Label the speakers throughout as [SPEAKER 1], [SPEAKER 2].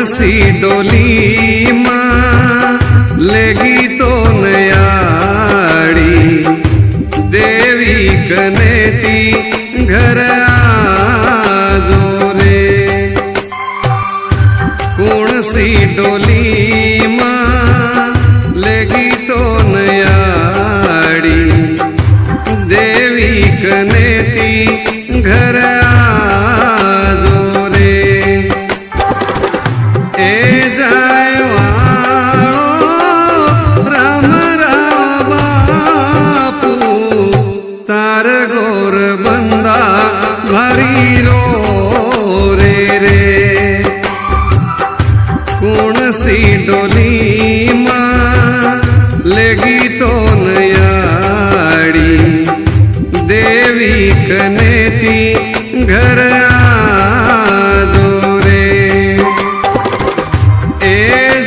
[SPEAKER 1] सी डोली माँ लेगी तो नयाड़ी देवी कनेती घर आजो रे। कौन सी डोली माँ लेगी तो नयाड़ी देवी कनेती घर आजो रे। ए जाय वाळो राम राव बापू तार गोर बंदा भारी रो रे रे। कौन सी डोली माँ लेगी तो नयाड़ी देवी कनेती घर आजो रे। ए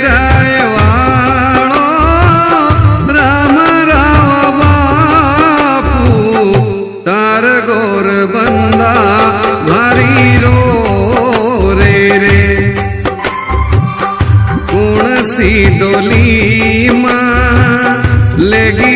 [SPEAKER 1] जाय वाळो राम राव बापू तार गोर बंदा भारी रो रे रे। कौन सी डोली माँ लेगी